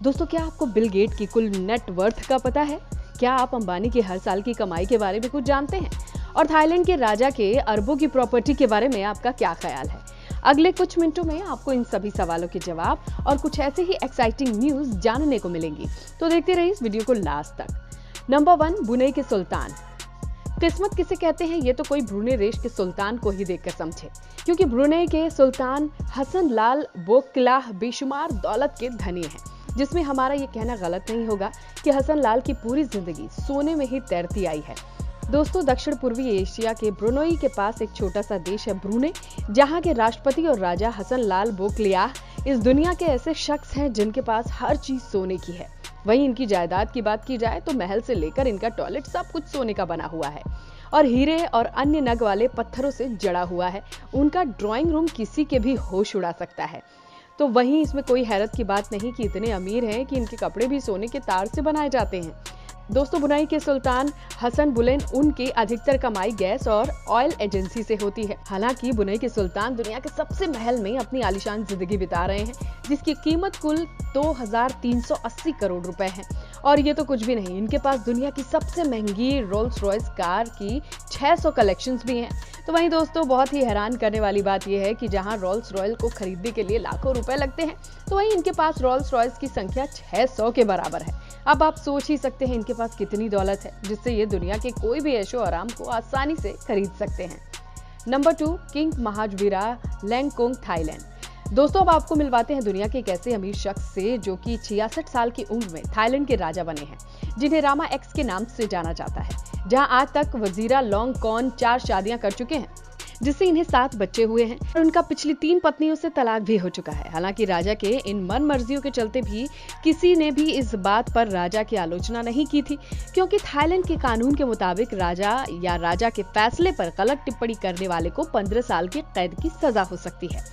दोस्तों, क्या आपको बिल गेट की कुल नेट वर्थ का पता है? क्या आप अंबानी की हर साल की कमाई के बारे में कुछ जानते हैं? और थाईलैंड के राजा के अरबों की प्रॉपर्टी के बारे में आपका क्या ख्याल है? अगले कुछ मिनटों में आपको इन सभी सवालों के जवाब और कुछ ऐसे ही एक्साइटिंग न्यूज जानने को मिलेंगी, तो देखते रहिए इस वीडियो को लास्ट तक। नंबर 1, ब्रुनेई के सुल्तान। किस्मत किसे कहते हैं ये तो कोई ब्रुनेई देश के सुल्तान को ही देखकर समझे, क्योंकि ब्रुनेई के सुल्तान हसन लाल बोकिलाह बेशुमार दौलत के धनी हैं, जिसमें हमारा ये कहना गलत नहीं होगा कि हसन लाल की पूरी जिंदगी सोने में ही तैरती आई है। दोस्तों, दक्षिण पूर्वी एशिया के ब्रुनेई के पास एक छोटा सा देश है ब्रुनेई, जहाँ के राष्ट्रपति और राजा हसन लाल बोकिलाह इस दुनिया के ऐसे शख्स हैं जिनके पास हर चीज सोने की है। वहीं इनकी जायदाद की बात की जाए तो महल से लेकर इनका टॉयलेट सब कुछ सोने का बना हुआ है और हीरे और अन्य नग वाले पत्थरों से जड़ा हुआ है। उनका ड्राइंग रूम किसी के भी होश उड़ा सकता है। तो वहीं इसमें कोई हैरत की बात नहीं कि इतने अमीर हैं कि इनके कपड़े भी सोने के तार से बनाए जाते हैं। दोस्तों, ब्रुनेई के सुल्तान हसन बुलेन उनकी अधिकतर कमाई गैस और ऑयल एजेंसी से होती है। हालांकि ब्रुनेई के सुल्तान दुनिया के सबसे महल में अपनी आलीशान जिंदगी बिता रहे हैं, जिसकी कीमत कुल 2380 करोड़ रुपए है। और ये तो कुछ भी नहीं, इनके पास दुनिया की सबसे महंगी रोल्स रॉयस कार की 600 कलेक्शंस भी हैं। तो वहीं दोस्तों, बहुत ही हैरान करने वाली बात यह है कि जहां रोल्स रॉयल को खरीदने के लिए लाखों रुपए लगते हैं, तो वहीं इनके पास रोल्स रॉयस की संख्या 600 के बराबर है। अब आप सोच ही सकते हैं इनके पास कितनी दौलत है, जिससे ये दुनिया के कोई भी ऐशो आराम को आसानी से खरीद सकते हैं। नंबर 2, किंग महावीरा लैंगकोंग, थाईलैंड। दोस्तों, अब आपको मिलवाते हैं दुनिया के एक ऐसे अमीर शख्स से जो कि 66 साल की उम्र में थाईलैंड के राजा बने हैं, जिन्हें रामा एक्स के नाम से जाना जाता है। जहां आज तक वजीरा लोंगकॉर्न 4 शादियां कर चुके हैं, जिससे इन्हें 7 बच्चे हुए हैं और उनका पिछली 3 पत्नियों से तलाक भी हो चुका है। हालांकि राजा के इन मन मर्जियों के चलते भी किसी ने भी इस बात पर राजा की आलोचना नहीं की थी, क्योंकि थाईलैंड के कानून के मुताबिक राजा या राजा के फैसले पर गलत टिप्पणी करने वाले को 15 साल की कैद की सजा हो सकती है।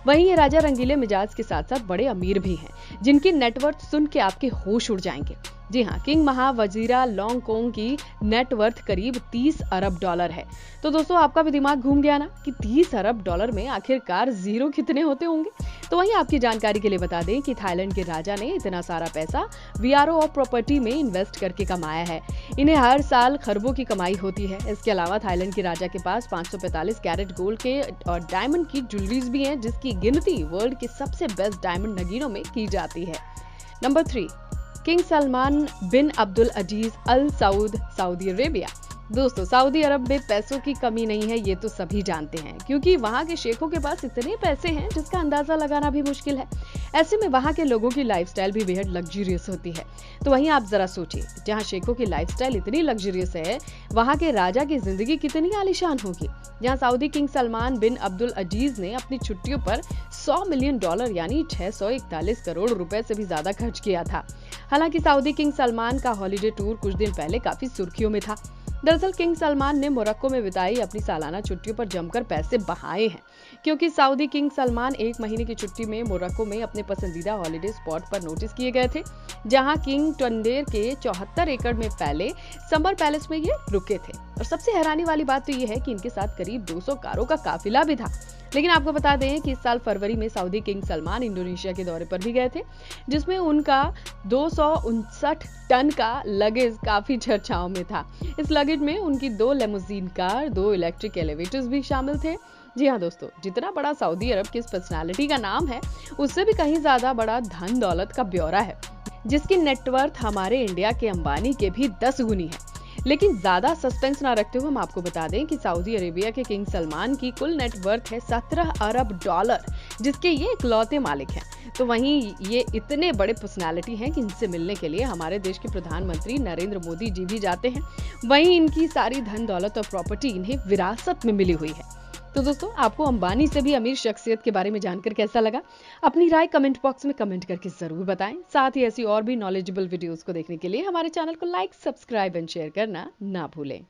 वहीं ये राजा रंगीले मिजाज के साथ साथ बड़े अमीर भी हैं, जिनकी नेटवर्थ सुन के आपके होश उड़ जाएंगे। जी हाँ, किंग महावजीरा लोंगकोंग की नेटवर्थ करीब 30 अरब डॉलर है। तो दोस्तों, आपका भी दिमाग घूम गया ना कि 30 अरब डॉलर में आखिरकार जीरो कितने होते होंगे? तो वहीं आपकी जानकारी के लिए बता दें कि थाईलैंड के राजा ने इतना सारा पैसा वीआरओ और प्रॉपर्टी में इन्वेस्ट करके कमाया है। इन्हें हर साल खरबों की कमाई होती है। इसके अलावा थाईलैंड के राजा के पास 545 कैरेट गोल्ड के और डायमंड की ज्वेलरीज भी हैं, जिसकी गिनती वर्ल्ड के सबसे बेस्ट डायमंड नगीनों में की जाती है। नंबर 3, किंग सलमान बिन अब्दुल अजीज अल सऊद, सऊदी अरेबिया। दोस्तों, सऊदी अरब में पैसों की कमी नहीं है, ये तो सभी जानते हैं, क्योंकि वहां के शेखों के पास इतने पैसे हैं जिसका अंदाजा लगाना भी मुश्किल है। ऐसे में वहां के लोगों की लाइफस्टाइल भी बेहद लग्जरियस होती है। तो वहीं आप जरा सोचिए, जहां शेखों की लाइफस्टाइल इतनी लग्जरियस है, वहां के राजा की जिंदगी कितनी आलीशान होगी। जहां सऊदी किंग सलमान बिन अब्दुल अजीज ने अपनी छुट्टियों पर 100 मिलियन डॉलर यानी 641 करोड़ रुपए से भी ज्यादा खर्च किया था। हालांकि सऊदी किंग सलमान का हॉलिडे टूर कुछ दिन पहले काफी सुर्खियों में था। दरअसल किंग सलमान ने मोरक्को में बिताई अपनी सालाना छुट्टियों पर जमकर पैसे बहाए हैं, क्योंकि सऊदी किंग सलमान 1 महीने की छुट्टी में मोरक्को में अपने पसंदीदा हॉलिडे स्पॉट पर नोटिस किए गए थे, जहां किंग टंडेर के 74 एकड़ में फैले समर पैलेस में ये रुके थे। और सबसे हैरानी वाली बात तो ये है कि इनके साथ करीब 200 कारों का काफिला भी था। लेकिन आपको बता दें कि इस साल फरवरी में सऊदी किंग सलमान इंडोनेशिया के दौरे पर भी गए थे, जिसमें उनका 259 टन का लगेज काफी चर्चाओं में था। इस लगेज में उनकी 2 लेमोजीन कार, 2 इलेक्ट्रिक एलिवेटर्स भी शामिल थे। जी हाँ दोस्तों, जितना बड़ा सऊदी अरब की इस पर्सनालिटी का नाम है, उससे भी कहीं ज्यादा बड़ा धन दौलत का ब्यौरा है, जिसकी नेटवर्थ हमारे इंडिया के अंबानी के भी 10 गुनी है। लेकिन ज्यादा सस्पेंस ना रखते हुए हम आपको बता दें कि सऊदी अरेबिया के किंग सलमान की कुल नेटवर्थ है 17 अरब डॉलर, जिसके ये इकलौते मालिक हैं। तो वहीं ये इतने बड़े पर्सनालिटी हैं कि इनसे मिलने के लिए हमारे देश के प्रधानमंत्री नरेंद्र मोदी जी भी जाते हैं। वहीं इनकी सारी धन दौलत और प्रॉपर्टी इन्हें विरासत में मिली हुई है। तो दोस्तों, आपको अंबानी से भी अमीर शख्सियत के बारे में जानकर कैसा लगा? अपनी राय कमेंट बॉक्स में कमेंट करके जरूर बताएं। साथ ही ऐसी और भी नॉलेजेबल वीडियोस को देखने के लिए हमारे चैनल को लाइक, सब्सक्राइब एंड शेयर करना ना भूलें।